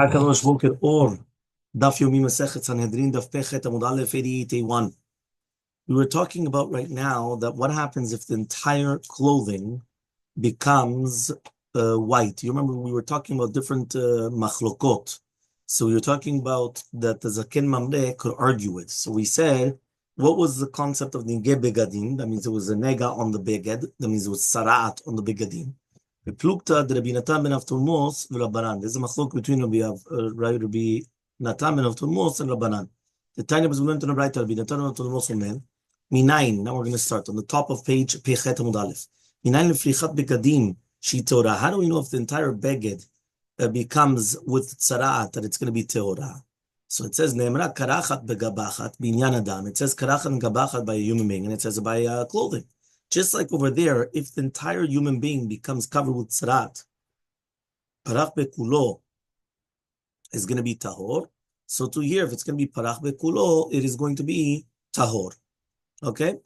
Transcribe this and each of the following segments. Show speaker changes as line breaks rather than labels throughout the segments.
Hakadosh Boker Or, Daf Yomi Masechet Sanhedrin, Daf Pechet Amud Aleph 88A1. We were talking about right now that what happens if the entire clothing becomes white. You remember we were talking about different machlokot. So we were talking about that the Zaken Mamre could argue with. So we said, what was the concept of Nige Begadim? That means it was a nega on the beged. That means it was sarat on the begadim. Plukta de Rabbi Natan ben Avtulmos v'Rabbanan. There's a machlok between Rabbi Natan ben Avtulmos and Rabbanan. The Tanya was learned to the right. Rabbi Natan ben Avtulmos omer minayin. Now we're going to start on the top of page Pechet Amud Aleph. Minayin lefrichat begadim she Torah. How do we know if the entire beged becomes with tzaraat that it's going to be Torah? So it says ne'emra karachat begabachat binyan adam. It says karachat and gabachat by a human being, and it says by clothing. Just like over there, if the entire human being becomes covered with tzaraat, parach bekulo is going to be tahor. So to here, if it's going to be parach bekulo, it is going to be tahor. Okay?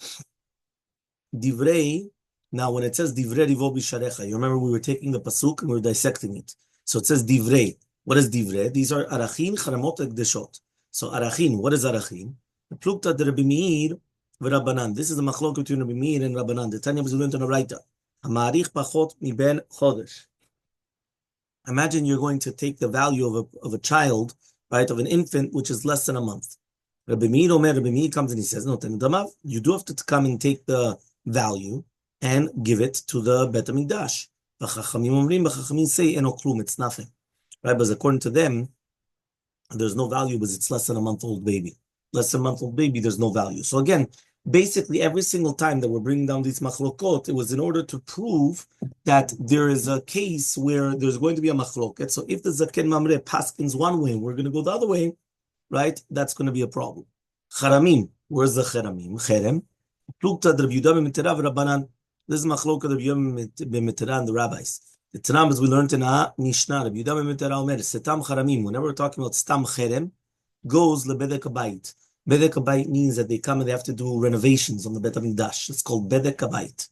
Divrei. Now, when it says divrei rivo bisharecha, you remember we were taking the pasuk and we were dissecting it. So it says divrei. What is divrei? These are arachin, charamot, ekdeshot. So arachin, what is arachin? The plukta de Rabbi Meir v'Rabbanan. This is the machlok between Rabbi Meir and Rabbanan. The Tanya was learned on the Raita. Hamarich pachot miben chodesh. Imagine you're going to take the value of a child, right, of an infant, which is less than a month. Rabbi Meir comes and he says, no, you do have to come and take the value and give it to the Bet HaMikdash. Chachamim say, eno klum, it's nothing. Right, but according to them, there's no value because it's less than a month-old baby. Less than a month-old baby, there's no value. So again, basically every single time that we're bringing down these machlokot, it was in order to prove that there is a case where there's going to be a machloket. So if the Zaken Mamre paskins one way, we're going to go the other way, right? That's going to be a problem. Charamim, where's the charamim? Cherem. Plukta Rabbi Yehuda b'Mitera v'Rabbanan. This is machloket Rabbi Yehuda b'Mitera and the rabbis. The Tanam, as we learned in a Mishnah, Rabbi Yehuda b'Mitera omer, Setam charamim. Whenever we're talking about stam cherem, goes lebedek habayit. Bedek habayit means that they come and they have to do renovations on the Bet HaMikdash. It's called bedek habayit.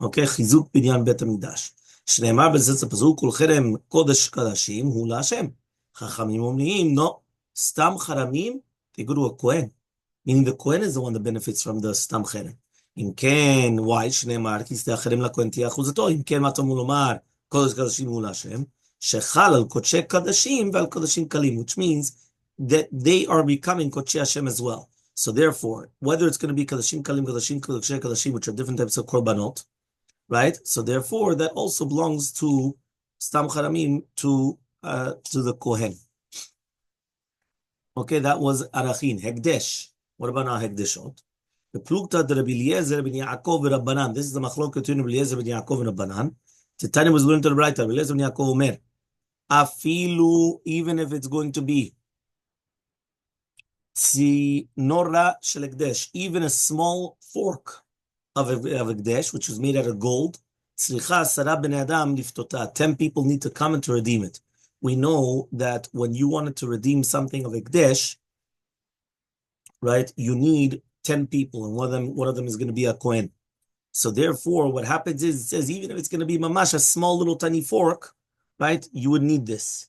Okay, chizuk binyan Bet HaMikdash. Shneimar b'zitz ha'pazuk kol cherem kodesh kadashim hu la'Hashem. Chachamim omniim, no, stam charamim, they go to a kohen. Meaning the kohen is the one that benefits from the stam cherem. Im ken, why? Shneimar, ki stea cherem lakohen tiyah chuzato. Im ken, matam ulomar, kodesh kadashim hu la'Hashem. Shechal al kodshei kadashim ve'al kodashim kalim, which means that they are becoming Kodshei Hashem as well. So therefore, whether it's going to be Kadashim Kalim, Kadashim, Kodshei Kadashim, which are different types of Korbanot, right? So therefore, that also belongs to Stam Charamim, to the Kohen. Okay, that was Arachin. Hekdesh. What about now Hekdeshot? The Plukta de Rabbi Eliezer ben Yaakov v'Rabbanan. This is the machlok between Rabbi Eliezer ben Yaakov and Rabbanan. Titania was learned to the right. Rabbi Eliezer ben Yaakov omer. Afilu, even if it's going to be Nora shel Ekdesh, even a small fork of Ekdesh, which was made out of gold, 10 people need to come in to redeem it. We know that when you wanted to redeem something of Ekdesh, right, you need 10 people, and one of them is going to be a Kohen. So therefore, what happens is, it says, even if it's going to be mamash, a small little tiny fork, right, you would need this.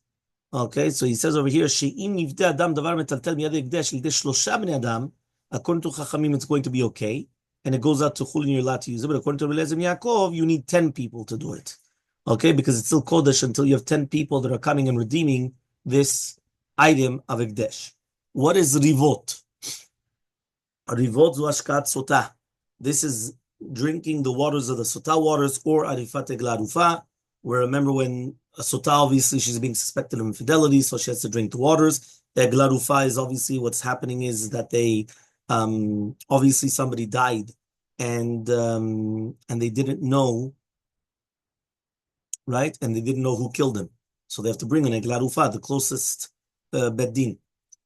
Okay, so he says over here, she'im yivdeh adam davar metaltel miyad ekdesh l'ideh shlosha bnei adam. According to Chachamim, it's going to be okay, and it goes out to Chulin, you're allowed to use it. But according to Rabbi Eliezer ben Yaakov, you need 10 people to do it. Okay, because it's still kodesh until you have 10 people that are coming and redeeming this item of ekdesh. What is rivot? Rivot zu ashkat sotah. This is drinking the waters of the sotah waters, or arifat eglarufa, where remember when a sotah, obviously, she's being suspected of infidelity, so she has to drink the waters. The eglarufa is obviously what's happening is that they, obviously somebody died, and they didn't know, right? And they didn't know who killed him. So they have to bring an eglarufa, the closest beddin.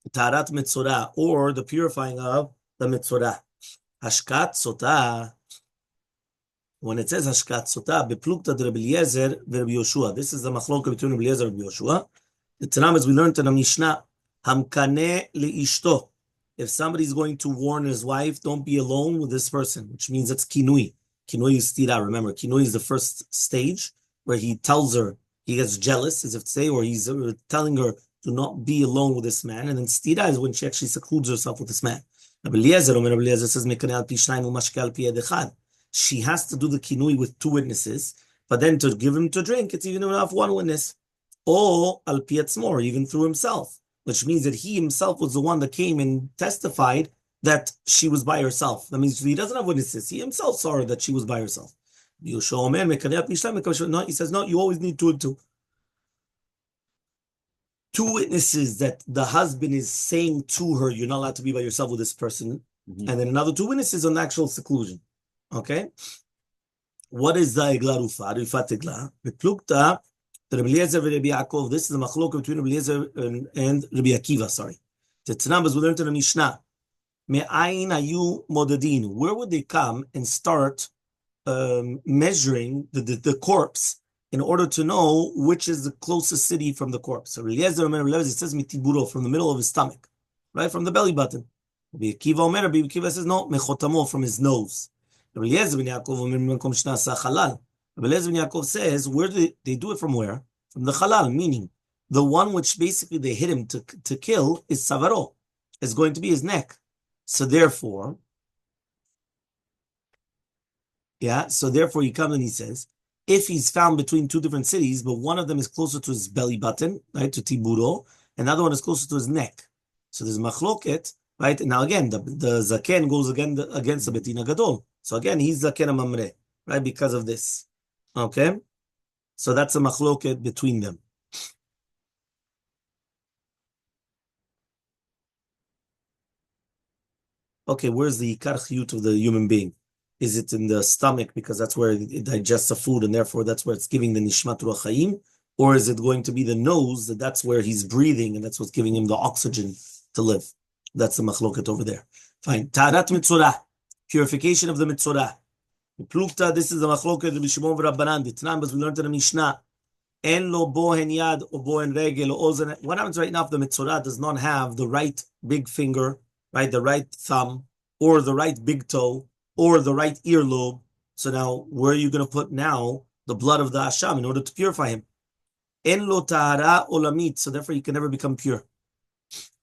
Tarat metzorah, or the purifying of the metzorah. Hashkat sotah. When it says Hashkat Sotah, Beplukta de Rabbi Eliezer Rabbi Yoshua. This is the machlok between Rabbi Eliezer and Rabbi Yoshua. The Tanam, as we learned in the Mishnah, Hamkaneh leishto. If somebody is going to warn his wife, don't be alone with this person, which means that's kinui. Kinui is tira. Remember, kinui is the first stage where he tells her, he gets jealous, as if to say, or he's telling her, do not be alone with this man. And then stira is when she actually secludes herself with this man. Rabbi Eliezer says, she has to do the kinui with two witnesses, but then to give him to drink, it's even enough one witness. Or al piatzmor, even through himself, which means that he himself was the one that came and testified that she was by herself. That means he doesn't have witnesses. He himself saw her that she was by herself. No, he says, no, you always need two and two. Two witnesses that the husband is saying to her, you're not allowed to be by yourself with this person. Mm-hmm. And then another two witnesses on the actual seclusion. Okay? What is the igla rufa igla? Beplukta, Rabbi Eliezer and Rabbi Yaakov. This is the machlok between Rabbi Eliezer and Rabbi Akiva, sorry. Tetznam, we learned in the Mishnah. Me'ayin ayu modadin. Where would they come and start measuring the corpse in order to know which is the closest city from the corpse? So Eliezer it says mitiburo, from the middle of his stomach, right, from the belly button. Rabbi Akiva says no, mechotamo, from his nose. Rabbi Eliezer ben Yaakov says, where do they do it from? Where? From the halal, meaning the one which basically they hit him to kill is savaro, is going to be his neck. So therefore he comes and he says, if he's found between two different cities, but one of them is closer to his belly button, right, to tiburo, and the other one is closer to his neck. So there's machloket, right? And now again, the zaken goes against the betina gadol. So again, he's zaken amamre, right, because of this. Okay? So that's a machloket between them. Okay, where's the ikar chiyut of the human being? Is it in the stomach because that's where it digests the food and therefore that's where it's giving the nishmat ruach chaim? Or is it going to be the nose, that's where he's breathing and that's what's giving him the oxygen to live? That's the machloket over there. Fine. Ta'arat mitzorah, purification of the mitzorah. Plukta, this is the machloket of Shimon v'Rabbanan. The Tanam, as we learned in the Mishnah. En lo bohen yad or bohen regel or ozen. What happens right now if the mitzorah does not have the right big finger, right, the right thumb, or the right big toe, or the right earlobe? So now, where are you going to put now the blood of the Asham in order to purify him? En lo tahara olamit, so therefore he can never become pure.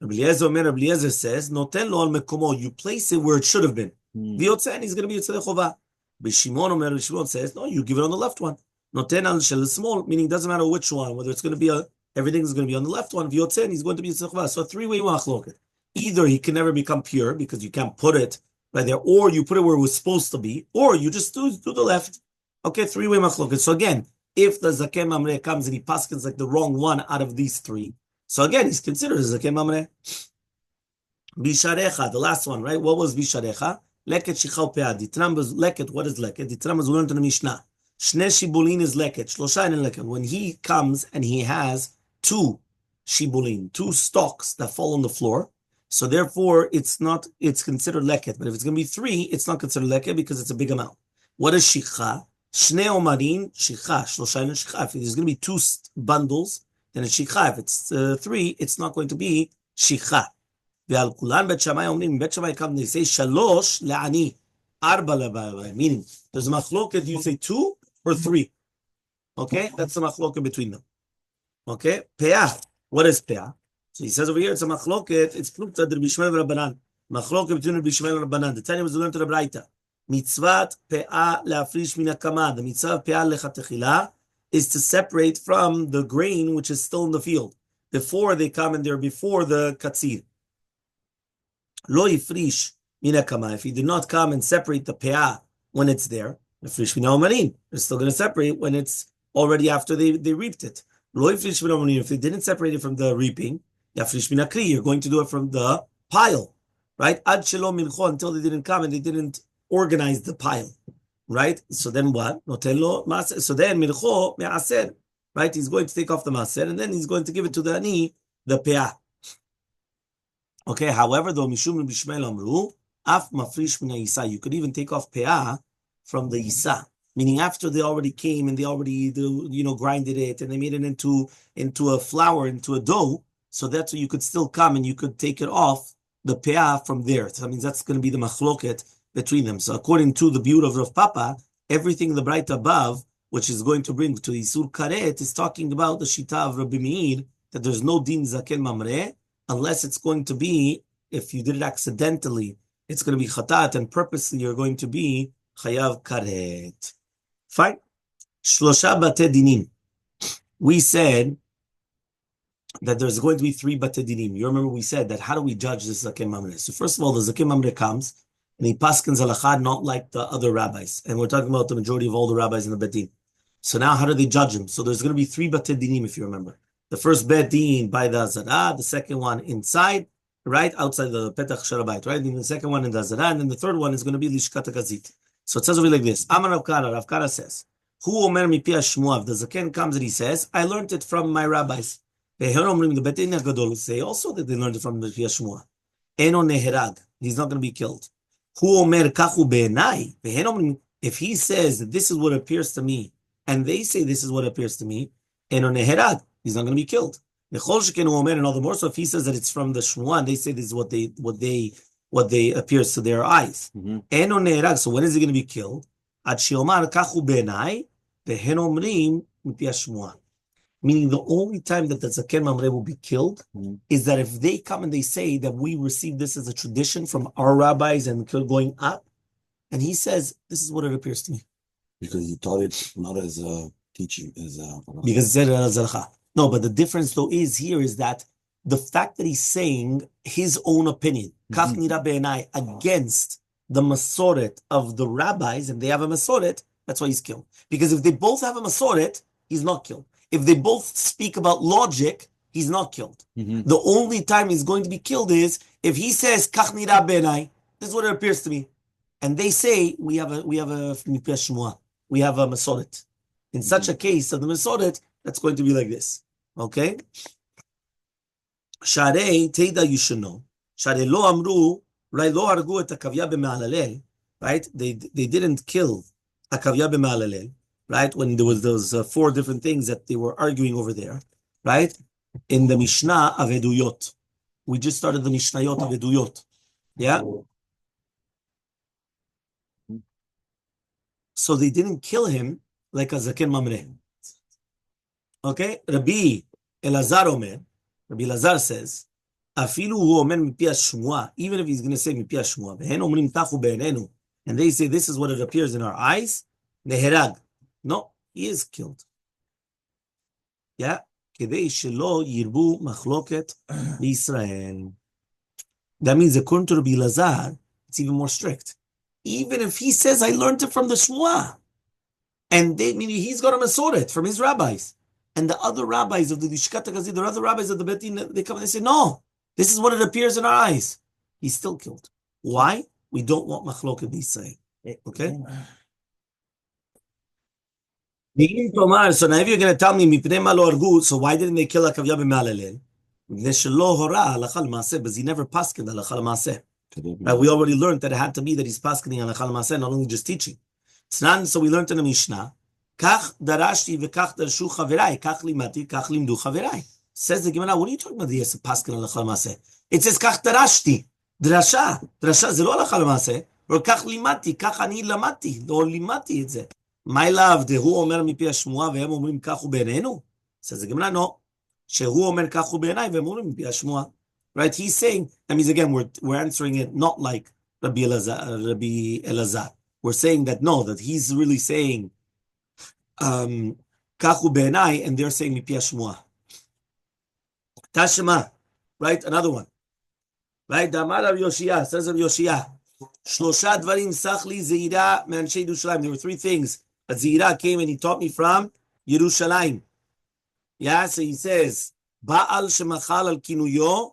Rabbi Eliezer says, noten lo al mekomo, you place it where it should have been. V'yotzen, he's going to be Yotzei Chovah. But Shimon says, no, you give it on the left one. Noten al shel small, meaning it doesn't matter which one, whether it's going to be everything is going to be on the left one. V'yotzen, he's going to be Yotzei Chovah. So three-way machloket. Either he can never become pure because you can't put it right there, or you put it where it was supposed to be, or you just do the left. Okay, three-way machloket. So again, if the zaken mamre comes and he paskins like the wrong one out of these three, so again, he's considered a zaken mamre. Bisharecha, the last one, right? What was bisharecha? Leket shichal pe'ad. Ditram was leket. What is leket? Ditram was learned in the Mishnah. Shne shibulin is leket. Shloshain and leket. When he comes and he has two shibulin, two stalks that fall on the floor, so therefore it's considered leket. But if it's going to be three, it's not considered leket because it's a big amount. What is shicha? Shne omarin shicha. Shloshain and shicha. If there's going to be two bundles, then it's shicha. If it's three, it's not going to be shicha. Ve'al kulan bet Shammai omrim, bet Shammai come, they say shalosh le'ani, arba le'ba'alai, meaning there's a machloket, you say two or three. Okay, that's the machloket between them. Okay, peah, what is peah? So he says over here, it's a machloket, it's plukta de Rabbi Shmuel v'Rabbanan, machloket between Rabbi Shmuel and Rabbanan. The Tanya was learned to the Braita. Mitzvat peah le'afrish min hakama, the mitzvah of peah lechatechila is to separate from the grain which is still in the field before they come in there, before the katzir. Lo yifrish min hakama, if he did not come and separate the peah when it's there, yifrish min ha'omarim, they're still going to separate when it's already after they reaped it. Lo yifrish min ha'omarim, if they didn't separate it from the reaping, yifrish min hakli, you're going to do it from the pile, right? Ad shelo milcho, until they didn't come and they didn't organize the pile, right? So then what? So then milcho me'aser, right? He's going to take off the maser and then he's going to give it to the ani, the peah. Okay, however, though Mishum Rabbi Shmuel Amru, Af Mafrish Min Isa, you could even take off peah from the Isa, meaning after they already came and they already grinded it and they made it into a flour, into a dough, so that's where you could still come and you could take it off the peah from there. So that means that's going to be the machloket between them. So according to the view of Rav Papa, everything in the Braita above, which is going to bring to Isur Karet, is talking about the Shita of Rabbi Meir that there's no din zaken mamre unless it's going to be, if you did it accidentally, it's going to be chatat, and purposely you're going to be chayav karet. Fine. Shlosha bate dinim. We said that there's going to be 3 bate dinim. You remember we said that how do we judge this zaken mamre? So first of all, the zaken mamre comes and he paskins halakha not like the other rabbis. And we're talking about the majority of all the rabbis in the bet din. So now how do they judge him? So there's going to be 3 bate dinim if you remember. The first bet din by the Azara, the second one inside, right, outside the Petach Sharabayit, right? And the second one in the Azara, and then the third one is going to be Lishkat HaKazit. So it says over like this. Amar Rav Kara says, Hu Omer Mipi HaShmuav, the Zaken comes and he says, I learned it from my rabbis. The Bet Din HaGadol say also that they learned it from Mipi HaShmuav. Eno Neherag, he's not going to be killed. Hu Omer Kachu Be'enai, if he says that this is what appears to me, and they say this is what appears to me, Eno Neherag, he's not going to be killed. And all the more so if he says that it's from the Shmuah, they say this is what they appears to their eyes. Mm-hmm. So when is he going to be killed? Meaning the only time that the Zaken Mamre will be killed is that if they come and they say that we received this as a tradition from our rabbis and going up, and he says this is what it appears to me.
Because he taught it not as a teaching, as a...
Because he said it as a... No, but the difference though is here is that the fact that he's saying his own opinion, Kach Nira Be'enai, against the Masoret of the rabbis, and they have a Masoret, that's why he's killed. Because if they both have a Masoret, he's not killed. If they both speak about logic, he's not killed. The only time he's going to be killed is if he says Kach Nira Be'enai, this is what it appears to me. And they say we have a Shmuah, we have a Masoret. In such a case of the Masoret, that's going to be like this. Okay? Sharei, Teida, you should know. Sharei lo amru, right? Lo argu et hakavya b'me'alalel, right? They didn't kill hakavya b'me'alalel, right? When there was those 4 different things that they were arguing over there, right? In the Mishnah of Eduyot. We just started the Mishnayot of Eduyot. Yeah? So they didn't kill him like a Zaken Mamre. Okay? Rabbi Elazar says, Afilu hu omer mipi hashmuah, even if he's going to say mipi hashmuah, v'hen omrim tachu be'enenu, and they say this is what it appears in our eyes, neherag. No, he is killed. Yeah? Kedei shelo yirbu machloket Israel. That means according to Rabbi Elazar, it's even more strict. Even if he says, I learned it from the Shmuah, and meaning he's got a Masoret from his rabbis, and the other rabbis of the Lishkat HaKazit, the other rabbis of the Bet Din, they come and they say, no, this is what it appears in our eyes. He's still killed. Why? We don't want machloket Israel. Okay? So now if you're going to tell me, so why didn't they kill Hakavya b'me'alalel? Because he never paskened halakha l'maaseh. We already learned that it had to be that he's paskening halakha l'maaseh, not only just teaching. So we learned in the Mishnah, Kach darashti v'kach darshu chaverai, kach limati, kach limdu chaverai. Says the Gemara, what are you talking about? Yes, pasken halakha l'maaseh. It says kach darashti, drasha ze lo halakha l'maaseh, or kach limati, kach ani lamati, or limati את זה. My love, הוא אומר מפי השמועה והם אומרים כך הוא בעינינו? Says the Gemara, no. שהוא אומר כך הוא בעיניי והם אומרים מפי השמועה. Right? He's saying, that means again, we're answering it not like Rabbi Elazar. We're saying that no, that he's really saying כך הוא בעיניי, and they're saying מפי השמועה. Tashema, right? Another one. Right? דאמר רב יושיע, says Rabbi Yoshia, שלושה דברים סח לי זעירה מאנשי ירושלים. There were 3 things. A Zira came and he taught me from Yerushalayim. Yeah, so he says, Ba'al shemachal al kinuyo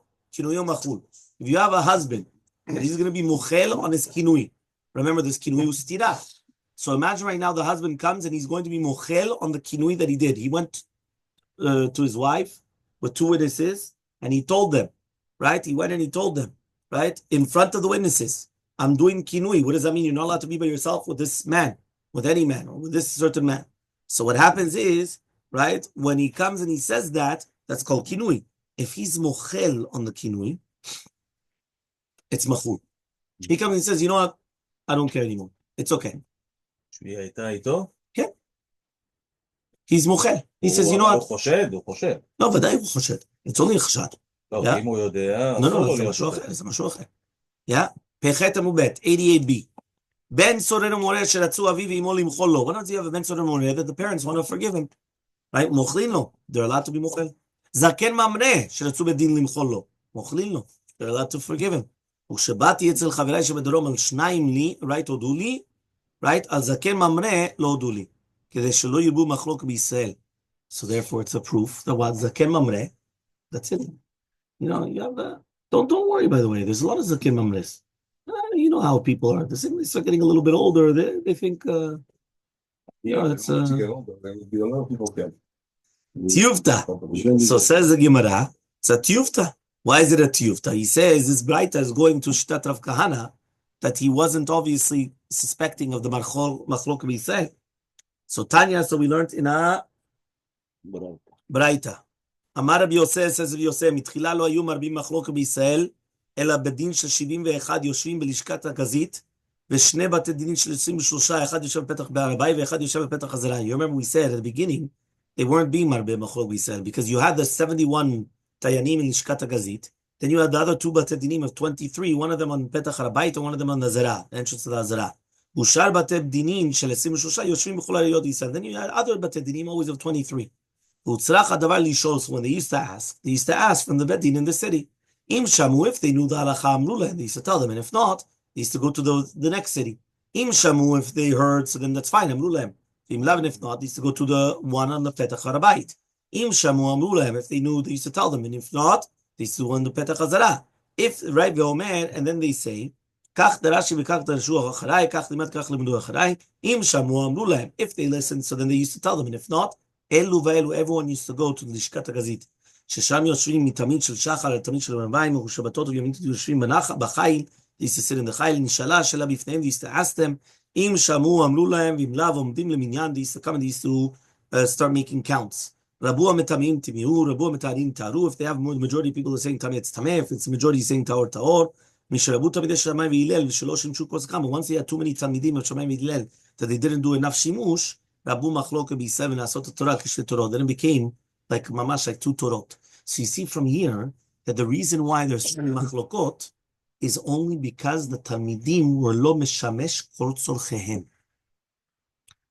machul. If you have a husband, and he's going to be muchel on his kinui. Remember, this kinui was stira. So imagine right now the husband comes and he's going to be muchel on the kinui that he did. He went to his wife with 2 witnesses, and he told them, right? He went and he told them, right? In front of the witnesses, I'm doing kinui. What does that mean? You're not allowed to be by yourself with this man, with any man, or with this certain man. So what happens is, right, when he comes and he says that, that's called kinui. If he's mochel on the kinui, it's machul. He comes and says, you know what? I don't care anymore. It's okay.
שהיא הייתה איתו?
כן. He's mochel. He says, you know what?
הוא חושד.
לא, ודאי הוא חושד. It's only חשד.
לא, כי אם הוא יודע,
לא, זה משהו אחר, זה משהו אחר. פחת עמוד ב', 88b. בן סורר ומורה שרצו אביו ואמו למחול לו. What does he have a בן סורר ומורה that the parents want to forgive him? Right? מוכלים לו. They're allowed to be מוכל. זקן ממרה שרצו בדין למחול לו. מוכלים לו. They're allowed to forgive him. וכשבאתי אצל חבריי שבדרום על שניים לי, right, הודו לי, right, על זקן ממרה לא הודו לי. כדי שלא ירבו מחלוק בישראל. So therefore it's a proof that what זקן ממרה, that's it. You know, you have the, don't worry, by the way, there's a lot of zaken mamres. You know how people are. They start getting a little bit older. They think, you know, it's tiyufta. So says the Gemara, it's a tiyufta. Why is it a tiyufta? He says this Braita is going to Shtat Rav Kahana that he wasn't obviously suspecting of the machlok b'Yisrael. So Tanya, so we learned in a Braita. אמר רבי יוסף, says רבי יוסף, מתחילה לא היו מרבים מחלוקת בישראל, אלא בדין של 71 יושבים בלשכת הגזית, ושני בתי דינים של 23, אחד יושב בפתח בהר הבית, ואחד יושב בפתח הזרע. You remember we said at the beginning, they weren't being מרבים מחלוקת בישראל, because you had the 71 דיינים in לשכת הגזית, then you had the other two בתי דינים of 23, one of them on פתח הר הבית, and one of them on the זרע, the entrance to the הזרע. ושאר בתי דינים של 23 יושבים בכל עיריות ישראל. Then you had other בתי דינים always of 23. When they used to ask from the Bedin in the city. Im shamu, if they knew the halacha amruleh, they used to tell them, and if not, they used to go to the next city. Im shamu, if they heard, so then that's fine, amruleh. Im lav, if not, they used to go to the one on the Petach Harabait. Im shamu amruleh, if they knew, they used to tell them, and if not, they used to go on the Petach Hazara. If right ve'omer, and then they say, kach darashi v'kach darashu acharai, kach limat kach limudu acharai. Im shamu amruleh. If they listened, so then they used to tell them, and if not, Elu ואלו, everyone used to go to the לשכת הגזית, ששם יושבים מתמיד של שחר על תמיד של רביים, ובשבתות ויומית יושבים בחיל, they used to sit in the חיל, נשאלה שאלה בפניהם, they used to ask them, אם שמעו, אמרו להם, ואם לאו, עומדים למניין, they used to come and they used to start making counts. רבו המטמאים תמיהו, רבו המטהרים תארו, if they have more majority people are saying תמי, it's תמי, if it's majority saying טהור טהור, משרבו תלמידי שמיים והלל, ושלא שימשו כל זכם, once they had too many תלמידים of שמיים והלל, that they didn't do enough שימוש, Rabu Machloka B7 Asot Torah Kishte Torah. Then it became like mamash, like two Torot. So you see from here that the reason why there's so many Machlokot is only because the Talmidim were lo meshamesh kol tzorchehem.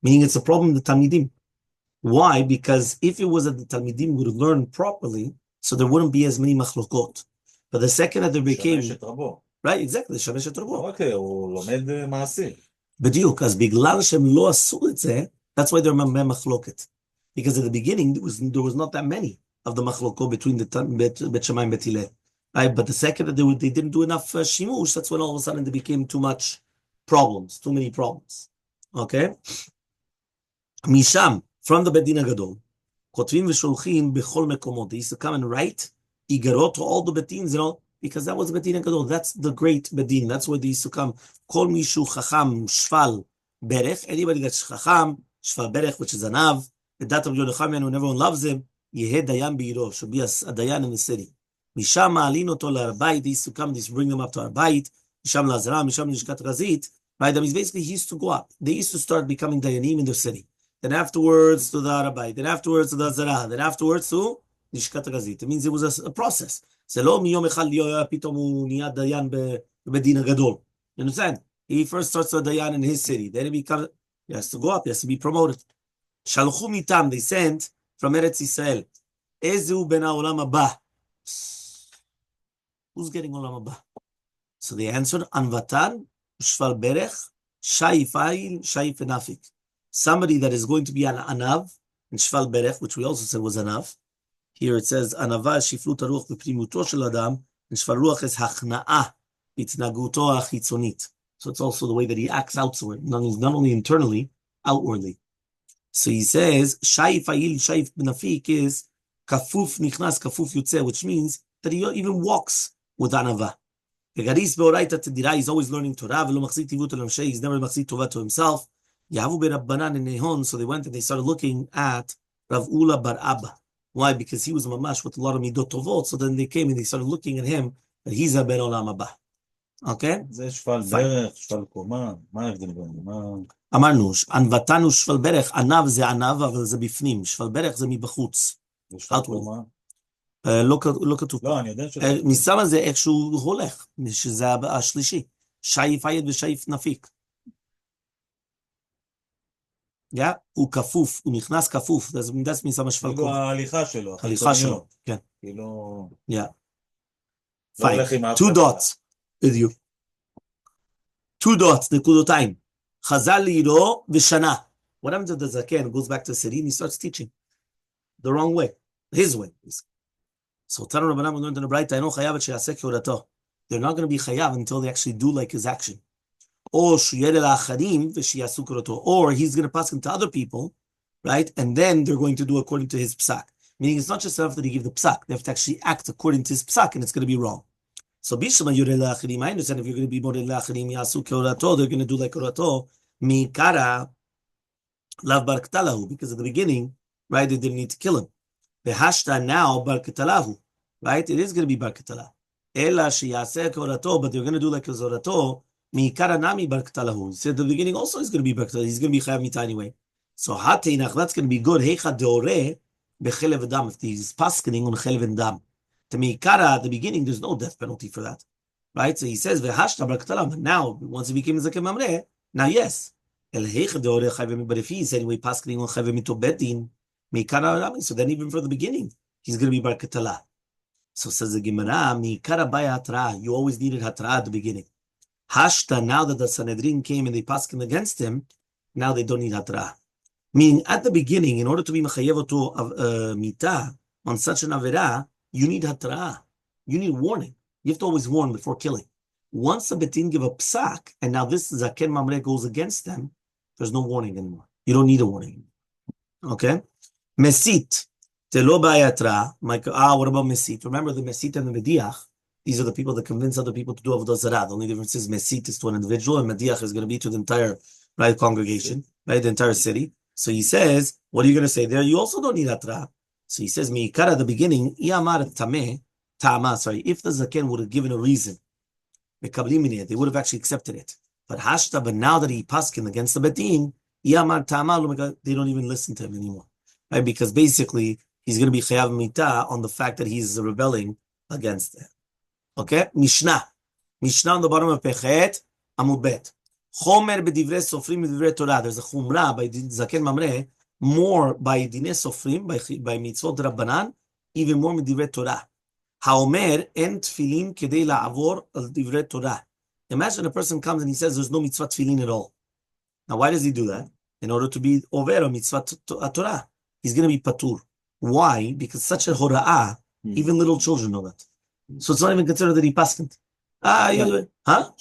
Meaning it's a problem with the Talmidim. Why? Because if it was that the Talmidim would learn properly, so there wouldn't be as many Machlokot. But the second that there became... right, exactly, שמש את רבו.
אוקיי, הוא לומד מעשי.
בדיוק, אז בגלל שהם לא עשו את זה, that's why they're machloket. Because at the beginning, there was not that many of the machlokot between the Bet Shammai and Bet Hillel. Right? But the second that they didn't do enough shimush, that's when all of a sudden there became too much problems, too many problems. Okay? Misham, from the Bet Din HaGadol, kotvim v'shulchin b'chol mekomot. They used to come and write igarot to all the betins, you know, because that was the Bet Din HaGadol. That's the great Bet Din. That's where they used to come. Kol mishu chacham shval berech. Anybody that's chacham, Shval Berech, which is a Nav, the dat of Yochanan, when everyone loves him, Yeheh Dayan Beiro, should be a Dayan in the city. Misham Ma'alin oto la'arbait, they used to come, they used to bring them up to Arbait, Misham Lazara, Misham Lishkat Razit, right? That means basically he used to go up. They used to start becoming Dayanim in the city. Then afterwards to the Arbait, then afterwards to the Zara, then afterwards to Lishkat Razit. It means it was a process. זה לא מיום אחד פתאום הוא נהיה דיין בדין הגדול. You understand? He first starts a Dayan in his city, then he becomes... He has to go up, he has to be promoted. Shalchu mitam, they sent from Eretz Yisrael. Ezu ben ha'olam haba. Who's getting olam haba? So they answered, Anvatan, Shval Berech, Shaif Ail, Shaif Enafik. Somebody that is going to be an Anav, and Shval Berech, which we also said was Anav. Here it says, Anava shiflut haruach b'primuto shel Adam, and Shval Ruach is hachna'ah, b'tnaguto ha'chitzonit. So it's also the way that he acts outward, not only internally, outwardly. So he says, Shaif Ayil, Shaif Benafik is Kafuf Nichnas, Kafuf Yutze, which means that he even walks with Anava. He's always learning Torah, he's never machzit Torah to himself. Yahavu Berabbanan and Nehon, so they went and they started looking at Rav Ula Bar Abba. Why? Because he was mamash with a lot of midot tovot, so then they came and they started looking at him, that he's a ben olam haba. אוקיי?
זה שפל ברך, שפל קומה, מה ההבדל ביניהם?
אמרנו, ענוותן הוא שפל ברך, ענב זה ענב, אבל זה בפנים, שפל ברך זה מבחוץ.
זה שפל קומה?
לא כתוב.
לא, אני יודע שזה...
משם זה איך שהוא הולך, שזה השלישי. שייף עייד ושייף נפיק. הוא כפוף, הוא נכנס כפוף, זה משם השפל קומה.
כאילו ההליכה שלו.
הליכה שלו, כן.
כאילו...
Fine. Two dots. בדיוק. Two dots, נקודותיים. חז"ל לעירו ושנה. What happens if the zaken goes back to the city and he starts teaching the wrong way, his way. So תנו רבנן ונורן תנברייתא, אינו חייב את שיעשה כהורתו. They're not going to be חייב until they actually do like his action. או שיהיה לאחרים ושיעשו כהורתו. Or he's going to pass him to other people, right? And then they're going to do according to his psak. Meaning it's not just enough that he give the psak. They have to actually act according to his psak, and it's going to be wrong. So Bishma Yureh La'achirim, I understand if you're going to be Moreh La'achirim, Yasu Keorato, they're going to do like Keorato, Mikara, Lav Barktalahu, because at the beginning, right, they didn't need to kill him. The Hashta now, Barktalahu, right, it is going to be Barktalah. Ela Shiyaseh Keorato, but they're going to do like Keorato, Mikara Nami Barktalahu. He said at the beginning also is going to be Barktalah, he's going to be Chayav Mita anyway. So Hateinach, that's going to be good. Hecha Deoreh, Bechelev Dam, if he's paskening on Chelev and Dam. To Mikara, at the beginning, there's no death penalty for that. Right? So he says, but now, once he became Zaken Mamre, now yes. But if he's anyway paskening on Chayve Mito Betin, Mikara, so then even for the beginning, he's going to be Barkatala. So says the Gemara, Mikara by Hatra, you always needed Hatra at the beginning. Hashta, now that the Sanhedrin came and they paskened against him, now they don't need Hatra. Meaning, at the beginning, in order to be Mechayev to Mita, on such an Avera, you need Hatra. You need warning. You have to always warn before killing. Once the Betin give a psak, and now this Zaken Mamre goes against them, there's no warning anymore. You don't need a warning. Okay? Mesit. Telo ba'ayatra. What about Mesit? Remember the Mesit and the Mediach, these are the people that convince other people to do Avodah Zarah. The only difference is Mesit is to an individual, and Mediach is going to be to the entire congregation, right? The entire city. So he says, what are you going to say there? You also don't need Hatra. So he says, Mi'ikar at the beginning, if the Zaken would have given a reason, they would have actually accepted it. But now that he paskin against the Betin, they don't even listen to him anymore. Right? Because basically, he's going to be chayav mita on the fact that he's rebelling against them. Okay? Mishnah on the bottom of Pechet, Amud Bet. Chomer b'divrei sofrim b'divrei Torah. There's a chumrah by Zaken Mamre, more by Dinei Sofrim, by Mitzvot Rabbanan, even more with Divrei Torah. Haomer en tefillin kedei la'avor al Divrei Torah. Imagine a person comes and he says there's no mitzvah tefillin at all. Now why does he do that? In order to be over a mitzvah Torah. He's going to be patur. Why? Because such a hora'ah, even little children know that. So it's not even considered that he paskent. Huh?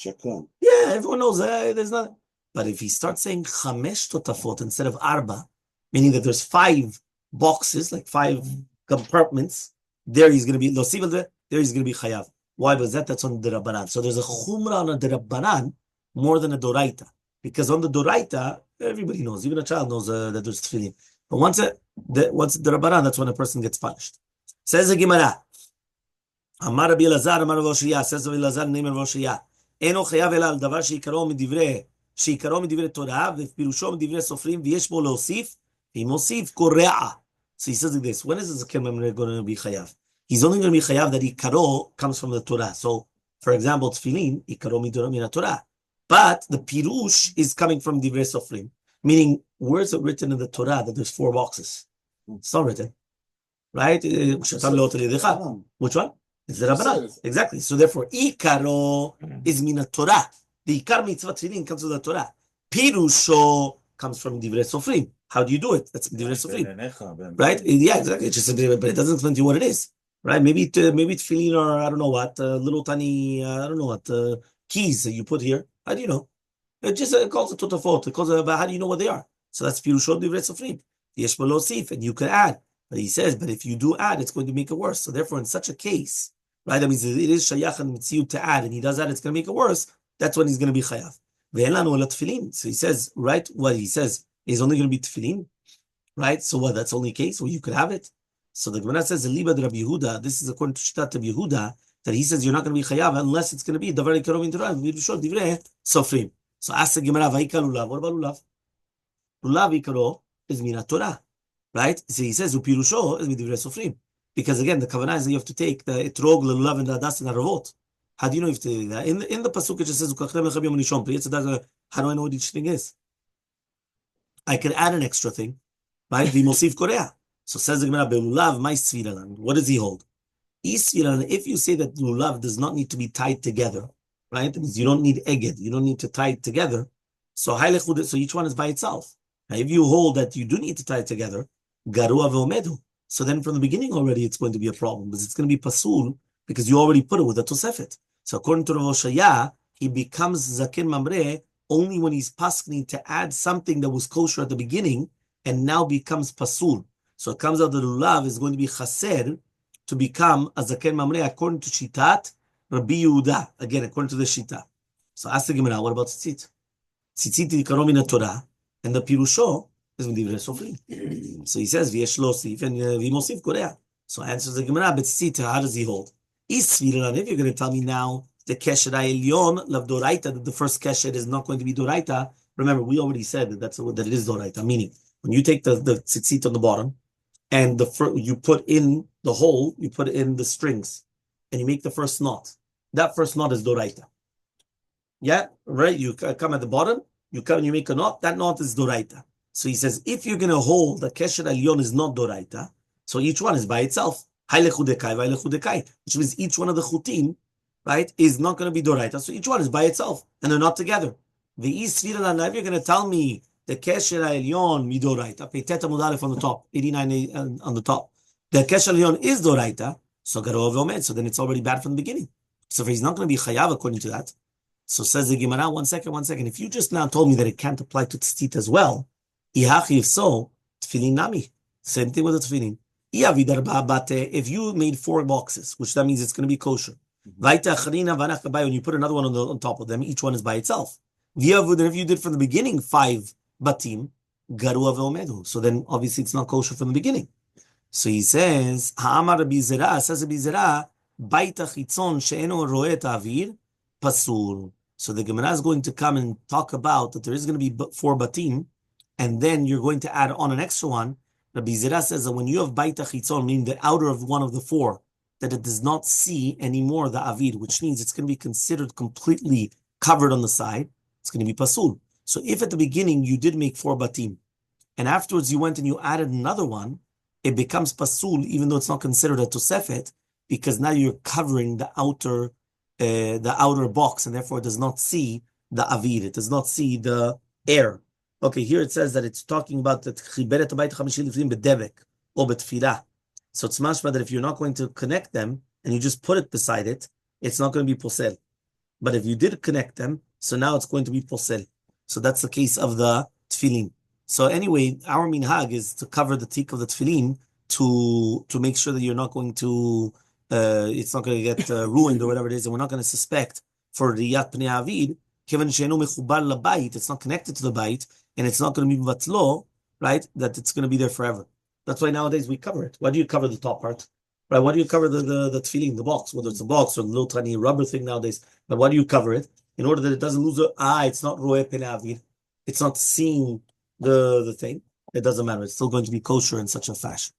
Yeah, everyone knows there's not. But if he starts saying chamesh totafot instead of arba, meaning that there's 5 boxes, like 5 compartments, there he's going to be losiv, there he's going to be chayav. Why? Because that's on the Rabbanan. So there's a chumrah on the Rabbanan more than a doraita. Because on the doraita, everybody knows, even a child knows that there's tefillin. But once the Rabbanan, that's when a person gets punished. Says the Gemara, Amar Rabbi Elazar, Amar Rav Oshia, says Rabbi Elazar, name Rav Oshia, Eno chayav elal davar sheikaro midivrei Torah, v'pirusho midivrei sofrim, v'yesh bo leosif, v'mosif kore'a. So he says like this, when is the Zaken Mamre going to be chayav? He's only going to be chayav that ikaro comes from the Torah. So, for example, tefillin, ikaro min Torah. But the pirush is coming from divrei sofrim. Meaning, where is it written in the Torah that there's 4 boxes? It's not written. Right? Which one? It's the Rabbanan. Exactly. So therefore, ikaro is min Torah. The ikar mitzvah tefillin comes from the Torah. Pirusho comes from divrei sofrim. How do you do it? That's divrei sofrim. Right? Yeah, exactly. It's just but it doesn't explain to you what it is. Right? Maybe tefillin or I don't know what, little tiny, I don't know what, keys that you put here. How do you know? It just calls it totafot. It calls it, but how do you know what they are? So that's pirushot divrei sofrim. Yesh bo leosif, and you could add. But he says, but if you do add, it's going to make it worse. So therefore, in such a case, right, that means it is shayach and mitziyut to add, and he does that, it's going to make it worse. That's when he's going to be chayav. So he says, right, what he says is only going to be tefillin, right? So what, that's the only case where you could have it? So the Gemara says, Liba de Rabbi Yehuda, this is according to Shittat Rabbi Yehuda, that he says you're not going to be chayav unless it's going to be davar ikarom in Torah, divrei sofrim. So ask the Gemara, vayika lulav. What about lulav? Lulav ikaro is mina Torah, right? So he says upirusho is midivrei sofrim, because again the kavanah is that you have to take the etrog, the lulav, and the adas and the ravot. How do you know if to do that? In the pasuk it just says ukachrem lechem yom nishon. How do I know what each thing is? I can add an extra thing, right? V'mosif korea. So says the Gemara, belulav my sviralan. What does he hold? If you say that lulav does not need to be tied together, right? That means you don't need eged, you don't need to tie it together. So each one is by itself. Now, if you hold that you do need to tie it together, garua ve'omedu. So then from the beginning already it's going to be a problem, because it's going to be pasul, because you already put it with a tosefet. So according to Rav Oshaya, he becomes zaken mamre only when he's paskening to add something that was kosher at the beginning and now becomes pasul. So it comes out that the lulav is going to be chaser to become a zaken mamre according to shitat Rabbi Yehuda. Again, according to the shita. So ask the Gemara, what about tzitzit? Tzitzit ikarom min Torah, and the pirusho is midivrei sofrim. So he says v'yesh lo sif and v'mosif korea. So answers the Gemara, but tzitzit, how does he hold? If you're going to tell me now the kesher elyon lav doraita, that the first kesher is not going to be doraita, remember we already said that it is doraita. Meaning when you take the tzitzit on the bottom and you put in the hole, you put in the strings, and you make the first knot. That first knot is doraita. Yeah, right. You come at the bottom, you come and you make a knot. That knot is doraita. So he says if you're going to hold the kesher elyon is not doraita, so each one is by itself. Which means each one of the chutim, right, is not going to be doraita. So each one is by itself, and they're not together. The if you're going to tell me the kesher elyon midoraita, Teta Mudalef on the top, 89 on the top, the kesher elyon is doraita, so garov omed. So then it's already bad from the beginning. So if he's not going to be chayav according to that, so says the Gemara, one second. If you just now told me that it can't apply to tzitzit as well, if so, tefillin nami, same thing with the tefillin. If you made 4 boxes, which that means it's going to be kosher, when you put another one on top of them, each one is by itself. If you did from the beginning 5 batim, garua ve'omedu, so then obviously it's not kosher from the beginning. So he says, Ha'amar Rabbi Zera, says Rabbi Zera, baita chitzon she'eno ro'eh et ha'avir, pasul. So the Gemara is going to come and talk about that there is going to be 4 batim, and then you're going to add on an extra one. Rabbi Zera says that when you have baita chitzon, meaning the outer of one of the 4, that it does not see anymore the avid, which means it's going to be considered completely covered on the side. It's going to be pasul. So if at the beginning you did make 4 batim, and afterwards you went and you added another one, it becomes pasul, even though it's not considered a tosefet, because now you're covering the outer box, and therefore it does not see the avid. It does not see the air. Okay, here it says that it's talking about that chiberet habayit chamishim lifnim bedevek or betfilah. So it's mashma that if you're not going to connect them and you just put it beside it, it's not going to be posel. But if you did connect them, so now it's going to be posel. So that's the case of the tefillin. So anyway, our minhag is to cover the tik of the tefillin to make sure that you're not going to, it's not going to get ruined or whatever it is, and we're not going to suspect for riyat pnei avid, kivan she'enu mechubar labayit, it's not connected to the bayit, and it's not going to be vatlo, right, that it's going to be there forever. That's why nowadays we cover it. Why do you cover the top part? Right? Why do you cover the tefillin, the box, whether it's a box or the little tiny rubber thing nowadays? But why do you cover it? In order that it doesn't lose it's not ro'eh pnei avid. It's not seeing the thing. It doesn't matter. It's still going to be kosher in such a fashion.